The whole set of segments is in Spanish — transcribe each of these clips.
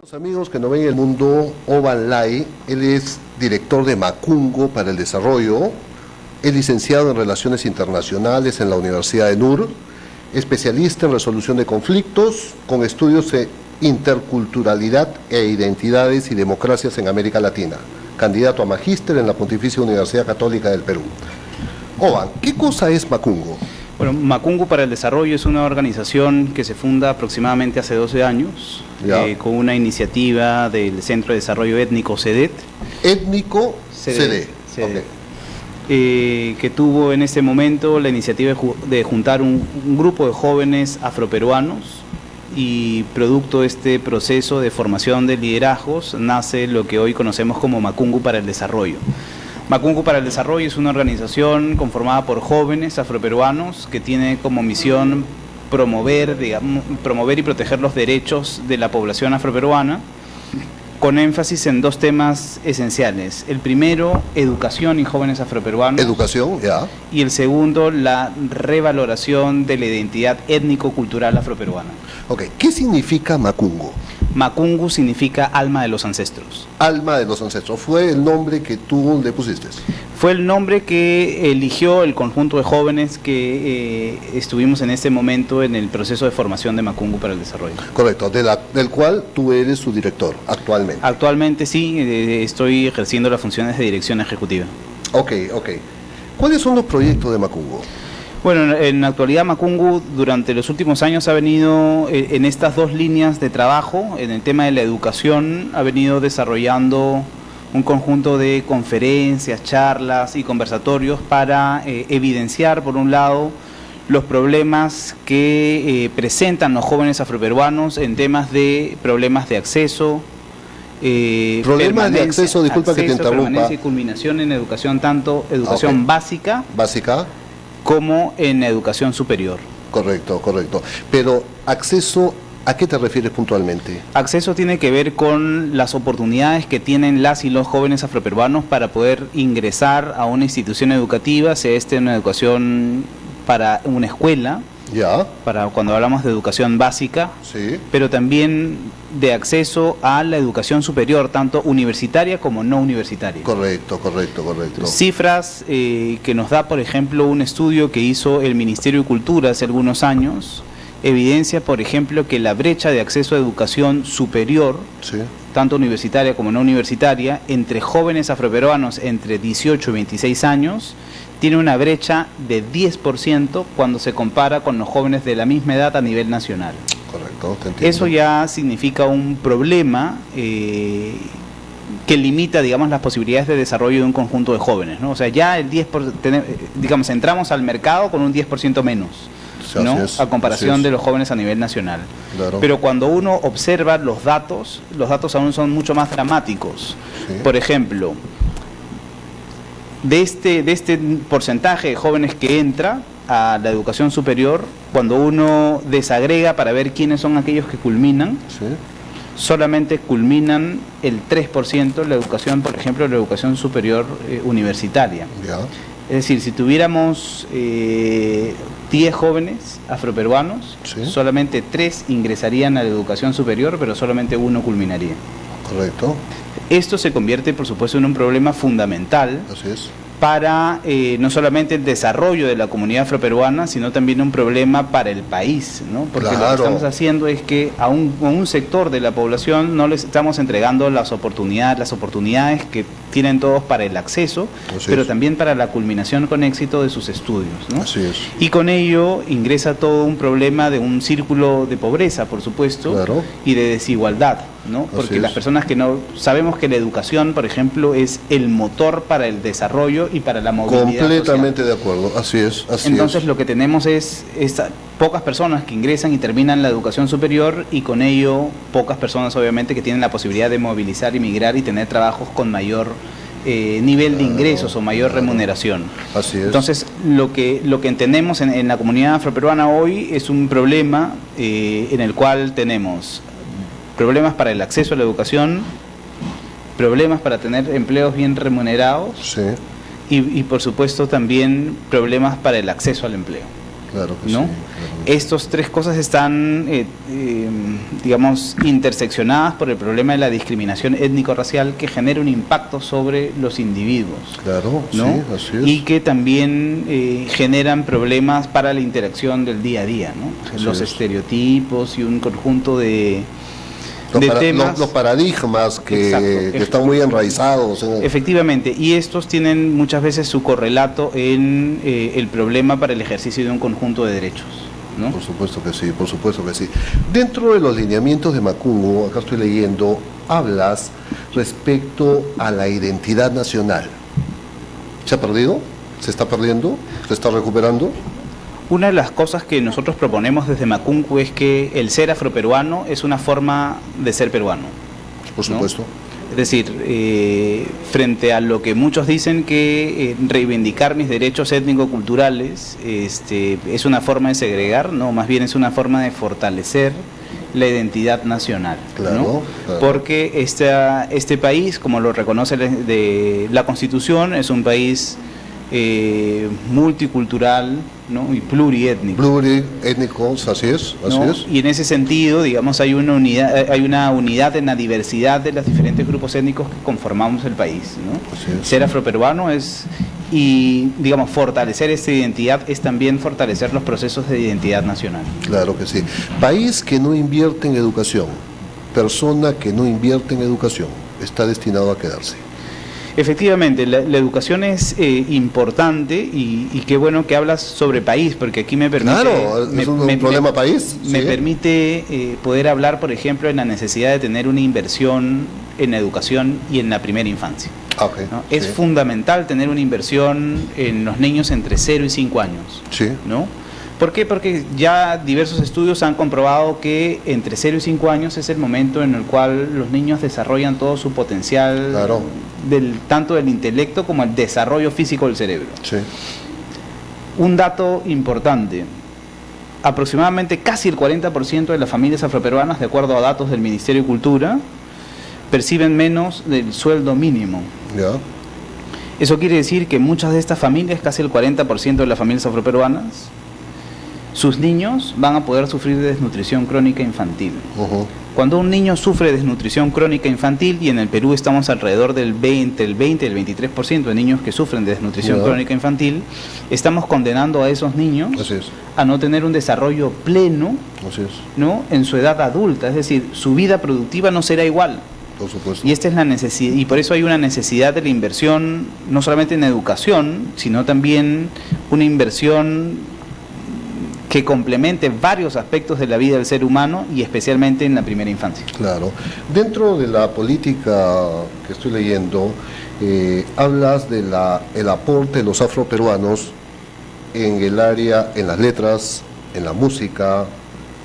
Los amigos que nos ven en el mundo, Oban Lai, él es director de Macungo para el Desarrollo, es licenciado en Relaciones Internacionales en la Universidad de NUR, especialista en resolución de conflictos, con estudios en interculturalidad e identidades y democracias en América Latina, candidato a magíster en la Pontificia Universidad Católica del Perú. Oban, ¿qué cosa es Macungo? Bueno, Macungo para el Desarrollo es una organización que se funda aproximadamente hace 12 años, con una iniciativa del Centro de Desarrollo Étnico CEDET. Étnico CEDET. Que tuvo en ese momento la iniciativa de juntar un grupo de jóvenes afroperuanos, y producto de este proceso de formación de liderazgos nace lo que hoy conocemos como Macungo para el Desarrollo. Macungo para el Desarrollo es una organización conformada por jóvenes afroperuanos que tiene como misión promover y proteger los derechos de la población afroperuana, con énfasis en dos temas esenciales. El primero, educación y jóvenes afroperuanos. Educación, ya. Y el segundo, la revaloración de la identidad étnico-cultural afroperuana. Ok, ¿qué significa Macungo? Macungo significa alma de los ancestros. Alma de los ancestros, ¿fue el nombre que tú le pusiste? Fue el nombre que eligió el conjunto de jóvenes que estuvimos en este momento en el proceso de formación de Macungo para el Desarrollo. Correcto, del cual tú eres su director actualmente. Actualmente sí, estoy ejerciendo las funciones de dirección ejecutiva. Ok. ¿Cuáles son los proyectos de Macungo? Bueno, en la actualidad Macungo durante los últimos años ha venido en estas dos líneas de trabajo, en el tema de la educación, ha venido desarrollando un conjunto de conferencias, charlas y conversatorios para evidenciar, por un lado, los problemas que presentan los jóvenes afroperuanos en temas de problemas de acceso, problemas de acceso, disculpa que te interrumpa. Permanencia y culminación en educación, tanto educación básica como en educación superior. Correcto. Pero acceso, ¿a qué te refieres puntualmente? Acceso tiene que ver con las oportunidades que tienen las y los jóvenes afroperuanos para poder ingresar a una institución educativa, sea una educación para una escuela, para cuando hablamos de educación básica, sí, pero también de acceso a la educación superior, tanto universitaria como no universitaria. Correcto. Cifras que nos da, por ejemplo, un estudio que hizo el Ministerio de Cultura hace algunos años, evidencia, por ejemplo, que la brecha de acceso a educación superior, sí, tanto universitaria como no universitaria, entre jóvenes afroperuanos entre 18 y 26 años, tiene una brecha de 10% cuando se compara con los jóvenes de la misma edad a nivel nacional. Correcto, te entiendo. Eso ya significa un problema que limita, digamos, las posibilidades de desarrollo de un conjunto de jóvenes, ¿no? O sea, ya el 10%, digamos, entramos al mercado con un 10% menos, ¿no? A comparación de los jóvenes a nivel nacional. Claro. Pero cuando uno observa los datos aún son mucho más dramáticos. Sí. Por ejemplo, de este porcentaje de jóvenes que entra a la educación superior, cuando uno desagrega para ver quiénes son aquellos que culminan, sí, solamente culminan el 3% la educación, por ejemplo, la educación superior universitaria. Ya. Es decir, si tuviéramos 10 jóvenes afroperuanos, sí, solamente 3 ingresarían a la educación superior, pero solamente 1 culminaría. Correcto. Esto se convierte, por supuesto, en un problema fundamental. Así es. Para no solamente el desarrollo de la comunidad afroperuana, sino también un problema para el país, ¿no? Porque claro, lo que estamos haciendo es que a un sector de la población no les estamos entregando las oportunidades que tienen todos para el acceso, pero también para la culminación con éxito de sus estudios, ¿no? Así es. Y con ello ingresa todo un problema de un círculo de pobreza, por supuesto, claro, y de desigualdad, ¿no? Porque las personas que no sabemos que la educación, por ejemplo, es el motor para el desarrollo y para la movilidad completamente social. De acuerdo, así es. Entonces lo que tenemos es pocas personas que ingresan y terminan la educación superior, y con ello pocas personas obviamente que tienen la posibilidad de movilizar y migrar y tener trabajos con mayor nivel de ingresos o mayor remuneración. Así es. Entonces lo que entendemos en la comunidad afroperuana hoy es un problema en el cual tenemos problemas para el acceso a la educación, problemas para tener empleos bien remunerados, sí, y por supuesto también problemas para el acceso al empleo. Claro que ¿no? sí, claro que sí. Estas tres cosas están, digamos, interseccionadas por el problema de la discriminación étnico-racial que genera un impacto sobre los individuos. Claro, ¿no? sí, así es. Y que también generan problemas para la interacción del día a día, ¿no? Así Los es. estereotipos y un conjunto de temas. Los paradigmas Exacto. que están muy enraizados. Efectivamente, y estos tienen muchas veces su correlato en el problema para el ejercicio de un conjunto de derechos, ¿no? Por supuesto que sí, por supuesto que sí. Dentro de los lineamientos de Macungo, acá estoy leyendo, hablas respecto a la identidad nacional. ¿Se ha perdido? ¿Se está perdiendo? ¿Se está recuperando? Una de las cosas que nosotros proponemos desde Macungo es que el ser afroperuano es una forma de ser peruano. Por supuesto. ¿No? Es decir, frente a lo que muchos dicen que reivindicar mis derechos étnico-culturales es una forma de segregar, no, más bien es una forma de fortalecer la identidad nacional, Claro, ¿no? claro. Porque este país, como lo reconoce la Constitución, es un país multicultural, ¿no? Y pluriétnico. Pluriétnicos, así es, así ¿no? es. Y en ese sentido, digamos, hay una unidad en la diversidad de los diferentes grupos étnicos que conformamos el país, ¿no? Así es. Ser afroperuano y digamos, fortalecer esta identidad es también fortalecer los procesos de identidad nacional. Claro que sí. País que no invierte en educación, persona que no invierte en educación, está destinado a quedarse. Efectivamente, la educación es importante y qué bueno que hablas sobre país, porque aquí me permite... Claro, es un problema país. Me sí. permite poder hablar, por ejemplo, en la necesidad de tener una inversión en educación y en la primera infancia. Okay, ¿no? Es sí. fundamental tener una inversión en los niños entre 0 y 5 años. Sí. ¿No? ¿Por qué? Porque ya diversos estudios han comprobado que entre 0 y 5 años es el momento en el cual los niños desarrollan todo su potencial, Claro. tanto del intelecto como el desarrollo físico del cerebro. Sí. Un dato importante, aproximadamente casi el 40% de las familias afroperuanas, de acuerdo a datos del Ministerio de Cultura, perciben menos del sueldo mínimo. Ya. Eso quiere decir que muchas de estas familias, casi el 40% de las familias afroperuanas, sus niños van a poder sufrir de desnutrición crónica infantil. Ujú. Cuando un niño sufre desnutrición crónica infantil, y en el Perú estamos alrededor del 20 y el 23% de niños que sufren de desnutrición Ya. crónica infantil, estamos condenando a esos niños Así es. a no tener un desarrollo pleno, Así es. ¿no? En su edad adulta, es decir, su vida productiva no será igual. Por supuesto. Y esta es la necesidad, y por eso hay una necesidad de la inversión, no solamente en educación, sino también una inversión que complemente varios aspectos de la vida del ser humano y especialmente en la primera infancia. Claro. Dentro de la política que estoy leyendo, hablas de el aporte de los afroperuanos en el área, en las letras, en la música,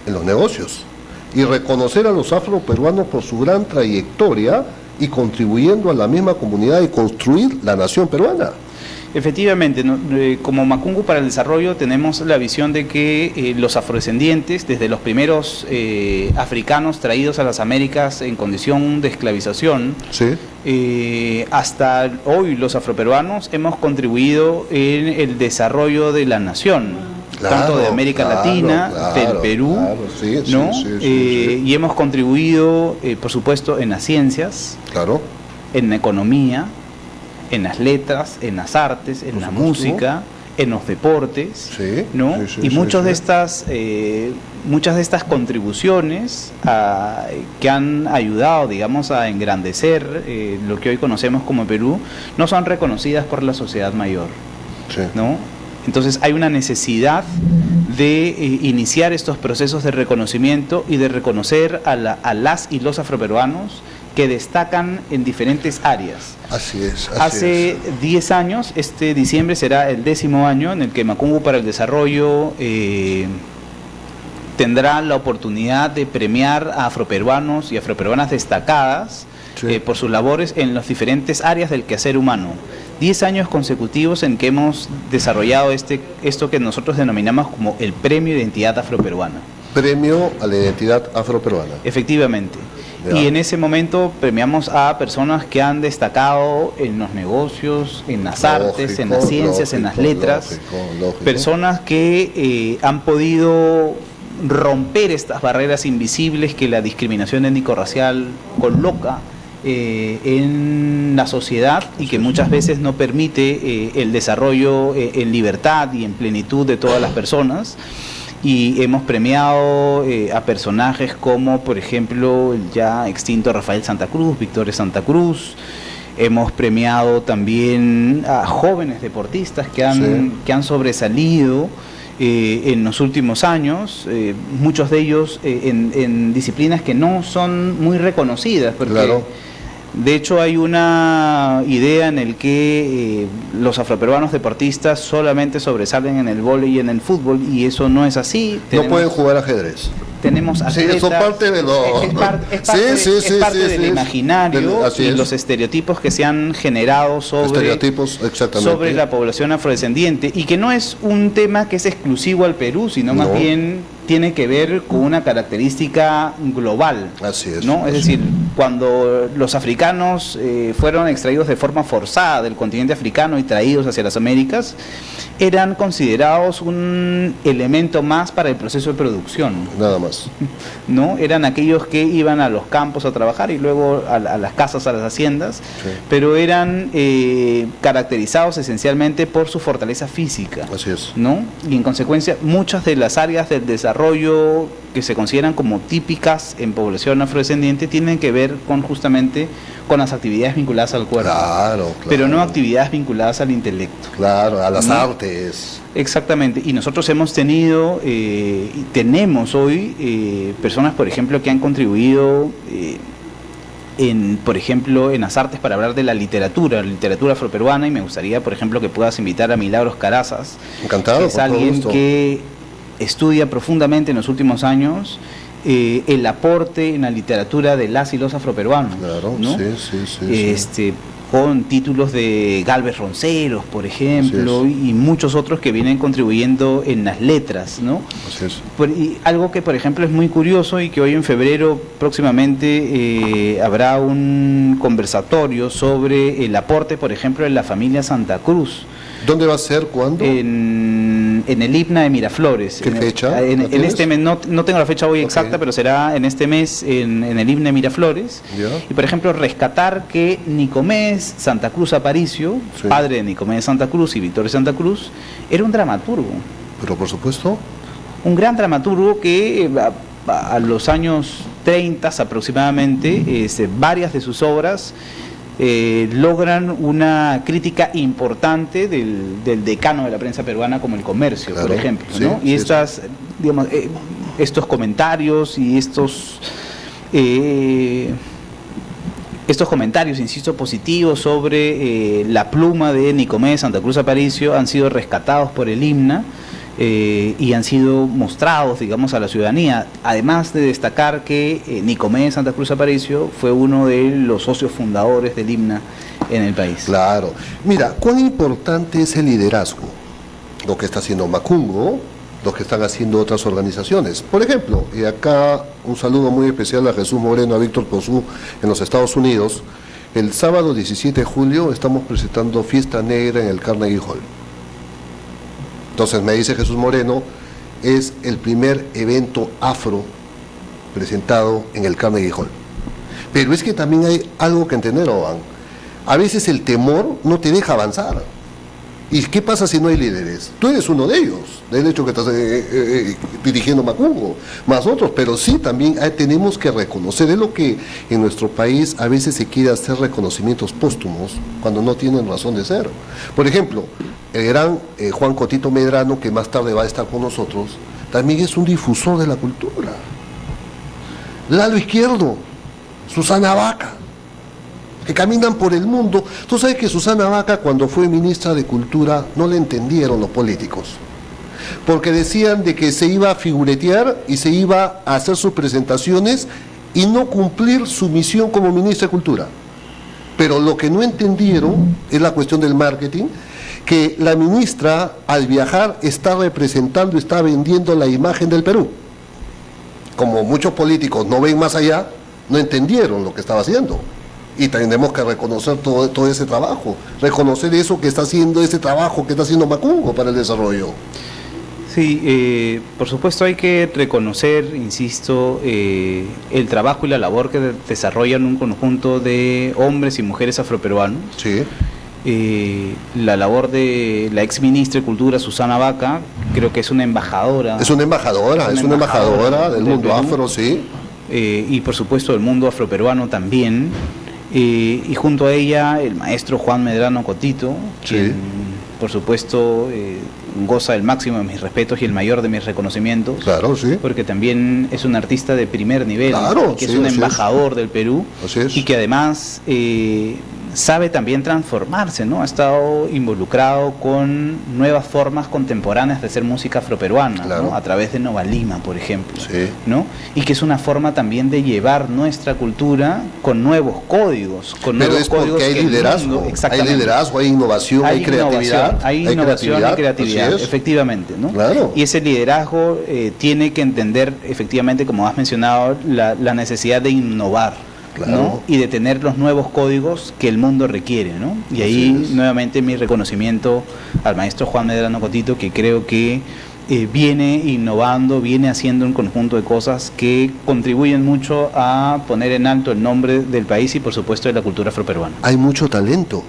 en los negocios. Y reconocer a los afroperuanos por su gran trayectoria y contribuyendo a la misma comunidad y construir la nación peruana. Efectivamente, como Macungo para el Desarrollo tenemos la visión de que los afrodescendientes, desde los primeros africanos traídos a las Américas en condición de esclavización, Sí. hasta hoy los afroperuanos hemos contribuido en el desarrollo de la nación, Claro, tanto de América Latina, del Perú, claro, sí, ¿no? sí, sí, sí. Y hemos contribuido, por supuesto, en las ciencias, Claro. en la economía, en las letras, en las artes, en Por la supuesto. música, en los deportes, Sí, ¿no? sí, sí, Y sí, muchas sí. de estas contribuciones que han ayudado, digamos, a engrandecer lo que hoy conocemos como Perú, no son reconocidas por la sociedad mayor, Sí. ¿no? Entonces hay una necesidad de iniciar estos procesos de reconocimiento y de reconocer a las y los afroperuanos que destacan en diferentes áreas. Así es. Hace 10 años, este diciembre será el 10º año en el que Macungo para el Desarrollo tendrá la oportunidad de premiar a afroperuanos y afroperuanas destacadas Sí. por sus labores en las diferentes áreas del quehacer humano. 10 años consecutivos en que hemos desarrollado esto que nosotros denominamos como el Premio Identidad Afroperuana. Premio a la identidad afroperuana. Efectivamente. Ya. Y en ese momento premiamos a personas que han destacado en los negocios, en las artes, en las ciencias, en las letras. Lógico. Personas que han podido romper estas barreras invisibles que la discriminación étnico-racial coloca en la sociedad y que muchas veces no permite el desarrollo en libertad y en plenitud de todas las personas. Y hemos premiado a personajes como, por ejemplo, el ya extinto Rafael Santa Cruz, Victoria Santa Cruz. Hemos premiado también a jóvenes deportistas que han sobresalido en los últimos años, muchos de ellos en disciplinas que no son muy reconocidas, porque Claro. de hecho hay una idea en el que los afroperuanos deportistas solamente sobresalen en el vóley y en el fútbol, y eso no es así. No pueden jugar ajedrez. Tenemos atletas, eso parte de lo... es parte del imaginario y los estereotipos que se han generado sobre la población afrodescendiente, y que no es un tema que es exclusivo al Perú, sino más bien tiene que ver con una característica global. Así es. ¿no? Es decir, cuando los africanos fueron extraídos de forma forzada del continente africano y traídos hacia las Américas, eran considerados un elemento más para el proceso de producción. Nada más. ¿No? Eran aquellos que iban a los campos a trabajar y luego a las casas, a las haciendas, pero eran caracterizados esencialmente por su fortaleza física. Así es. ¿No? Y en consecuencia, muchas de las áreas del desarrollo que se consideran como típicas en población afrodescendiente tienen que ver justamente con las actividades vinculadas al cuerpo. Claro. Pero no actividades vinculadas al intelecto. Claro, a las artes. Exactamente, y nosotros hemos tenido y tenemos hoy personas, por ejemplo, que han contribuido por ejemplo, en las artes para hablar de la literatura afroperuana, y me gustaría, por ejemplo, que puedas invitar a Milagros Carazas. Encantado, que es alguien que estudia profundamente en los últimos años el aporte en la literatura de las y los afroperuanos. Claro, ¿no? sí. Con títulos de Galvez Ronceros, por ejemplo, y muchos otros que vienen contribuyendo en las letras, ¿no? Así es. Y algo que, por ejemplo, es muy curioso y que hoy en febrero próximamente habrá un conversatorio sobre el aporte, por ejemplo, de la familia Santa Cruz. ¿Dónde va a ser? ¿Cuándo? En el IPNA de Miraflores. ¿Qué fecha? En este mes, no tengo la fecha hoy exacta, pero será en este mes en el IPNA de Miraflores. ¿Ya? Y, por ejemplo, rescatar que Nicomés Santa Cruz Aparicio, padre de Nicomés Santa Cruz y Victoria Santa Cruz, era un dramaturgo. Pero por supuesto. Un gran dramaturgo que a los años 30 aproximadamente, varias de sus obras logran una crítica importante del decano de la prensa peruana como El Comercio, claro, por ejemplo, ¿no? Y digamos, estos comentarios y estos comentarios, insisto, positivos sobre la pluma de Nicomés Santa Cruz Aparicio han sido rescatados por el IMNA y han sido mostrados, digamos, a la ciudadanía, además de destacar que Nicomés Santa Cruz Aparicio fue uno de los socios fundadores del IMNA en el país. Claro. Mira, cuán importante es el liderazgo, lo que está haciendo Macungo, lo que están haciendo otras organizaciones. Por ejemplo, y acá un saludo muy especial a Jesús Moreno, a Víctor Cosú en los Estados Unidos. El sábado 17 de julio estamos presentando Fiesta Negra en el Carnegie Hall. Entonces me dice Jesús Moreno, es el primer evento afro presentado en el Carnegie Hall. Pero es que también hay algo que entender, Oban. A veces el temor no te deja avanzar. ¿Y qué pasa si no hay líderes? Tú eres uno de ellos, del hecho que estás dirigiendo Macungo, más otros, pero sí también tenemos que reconocer, es lo que en nuestro país a veces se quiere hacer reconocimientos póstumos cuando no tienen razón de ser. Por ejemplo, el gran Juan Cotito Medrano, que más tarde va a estar con nosotros, también es un difusor de la cultura. Lalo Izquierdo, Susana Vaca, que caminan por el mundo. Tú sabes que Susana Vaca, cuando fue ministra de Cultura, no le entendieron los políticos, porque decían de que se iba a figuretear y se iba a hacer sus presentaciones y no cumplir su misión como ministra de Cultura. Pero lo que no entendieron es la cuestión del marketing, que la ministra al viajar está representando, está vendiendo la imagen del Perú. Como muchos políticos no ven más allá, no entendieron lo que estaba haciendo. Y tenemos que reconocer todo ese trabajo, reconocer eso que está haciendo, ese trabajo que está haciendo Macungo para el desarrollo. Sí, por supuesto hay que reconocer, insisto, el trabajo y la labor que desarrollan un conjunto de hombres y mujeres afroperuanos. Sí. La labor de la ex ministra de Cultura, Susana Vaca, creo que es una embajadora. Es una embajadora del mundo Perú, afro, sí. Y por supuesto del mundo afroperuano también. Y junto a ella el maestro Juan Medrano Cotito, Sí. quien por supuesto goza del máximo de mis respetos y el mayor de mis reconocimientos. Claro, sí. Porque también es un artista de primer nivel, Claro, que sí, es un así embajador del Perú Así es. y que además sabe también transformarse, ¿no? Ha estado involucrado con nuevas formas contemporáneas de hacer música afroperuana, Claro. ¿no? A través de Nova Lima, por ejemplo, Sí. ¿no? Y que es una forma también de llevar nuestra cultura con nuevos códigos, con Pero nuevos es códigos porque hay que el liderazgo, mundo- exactamente. hay liderazgo, hay innovación, hay creatividad. Hay innovación y creatividad, así es. efectivamente, ¿no? Claro. Y ese liderazgo tiene que entender, efectivamente, como has mencionado, la necesidad de innovar, Claro. ¿no? Y de tener los nuevos códigos que el mundo requiere, ¿no? Y Así ahí, es. nuevamente, mi reconocimiento al maestro Juan Medrano Cotito, que creo que viene innovando, viene haciendo un conjunto de cosas que contribuyen mucho a poner en alto el nombre del país y, por supuesto, de la cultura afroperuana. Hay mucho talento.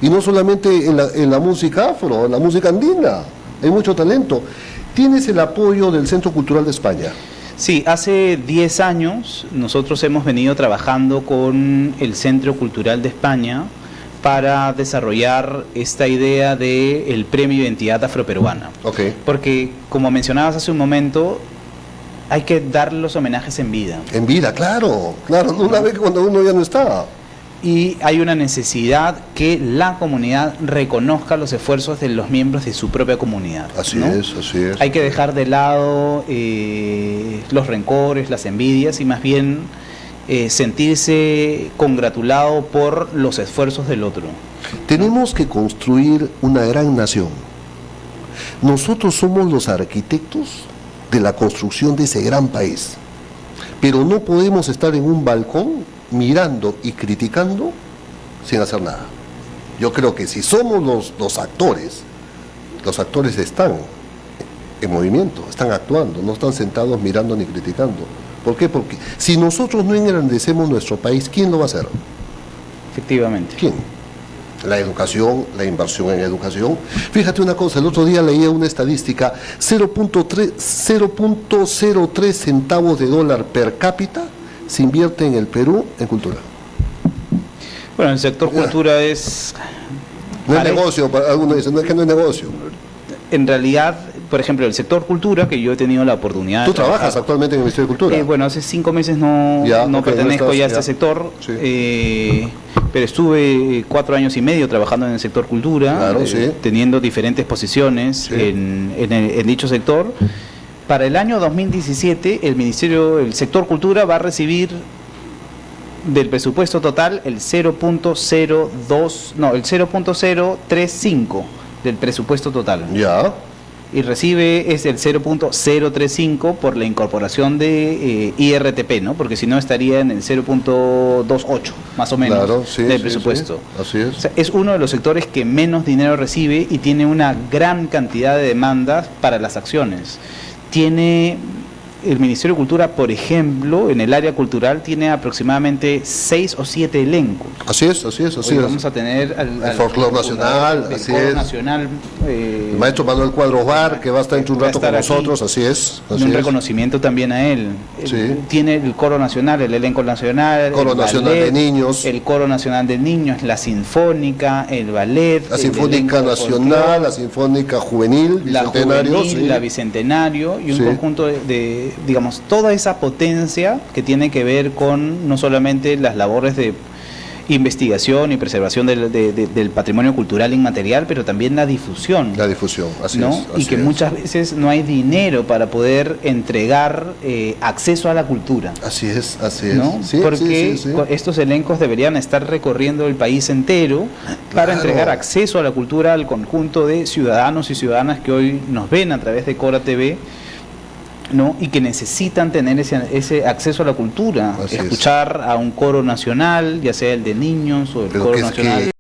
Y no solamente en la música afro, en la música andina. Hay mucho talento. Tienes el apoyo del Centro Cultural de España. Sí, hace 10 años nosotros hemos venido trabajando con el Centro Cultural de España para desarrollar esta idea del Premio Identidad Afroperuana. Ok. Porque, como mencionabas hace un momento, hay que dar los homenajes en vida. En vida, claro, no una vez cuando uno ya no está. Y hay una necesidad que la comunidad reconozca los esfuerzos de los miembros de su propia comunidad, Así ¿no? es. Hay que dejar de lado los rencores, las envidias y más bien sentirse congratulado por los esfuerzos del otro. Tenemos que construir una gran nación. Nosotros somos los arquitectos de la construcción de ese gran país. Pero no podemos estar en un balcón mirando y criticando sin hacer nada. Yo creo que si somos los actores están en movimiento, están actuando, no están sentados mirando ni criticando. ¿Por qué? Porque si nosotros no engrandecemos nuestro país, ¿quién lo va a hacer? Efectivamente. ¿Quién? La educación, la inversión en educación. Fíjate una cosa, el otro día leía una estadística, 0.03 centavos de dólar per cápita se invierte en el Perú en cultura. Bueno, el sector cultura es... No es negocio, algunos dicen, no es que no es negocio. En realidad, por ejemplo, el sector cultura, que yo he tenido la oportunidad Tú de trabajar, trabajas actualmente en el Ministerio de Cultura. bueno, hace 5 meses no Ok, pertenezco no estás, ya a este ya. sector, Sí. pero estuve 4 años y medio trabajando en el sector cultura, Claro, sí. teniendo diferentes posiciones Sí. en dicho sector. Para el año 2017, el sector cultura va a recibir del presupuesto total el 0.035 del presupuesto total. Ya, Y recibe es el 0.035 por la incorporación de IRTP, ¿no? Porque si no estaría en el 0.28 más o menos claro, sí, del sí, presupuesto. sí, así es. O sea, es uno de los sectores que menos dinero recibe y tiene una gran cantidad de demandas para las acciones. Tiene el Ministerio de Cultura, por ejemplo, en el área cultural tiene aproximadamente 6 o 7 elencos. Así es. Hoy vamos a tener al folclor nacional, del así coro es. nacional, El maestro Manuel Cuadros Bar, que va a estar dentro de un va a rato con estar aquí. nosotros, así es. un reconocimiento también a él. Sí. Tiene el coro nacional, el elenco nacional, Coro el Nacional ballet, de Niños. el coro nacional de niños, la sinfónica, el ballet, La el Sinfónica elenco Nacional, folclor, la Sinfónica Juvenil, la Bicentenario, juvenil, sí. la bicentenario y un Sí. conjunto de, digamos, toda esa potencia que tiene que ver con no solamente las labores de investigación y preservación del patrimonio cultural inmaterial, pero también la difusión. La difusión, así ¿no? es. Y así que es. muchas veces no hay dinero para poder entregar acceso a la cultura. Así es, ¿no? Sí, Porque sí. estos elencos deberían estar recorriendo el país entero para Claro. entregar acceso a la cultura al conjunto de ciudadanos y ciudadanas que hoy nos ven a través de Cora TV ¿no? Y que necesitan tener ese acceso a la cultura, Así es. escuchar a un coro nacional, ya sea el de niños o el Pero coro que es nacional.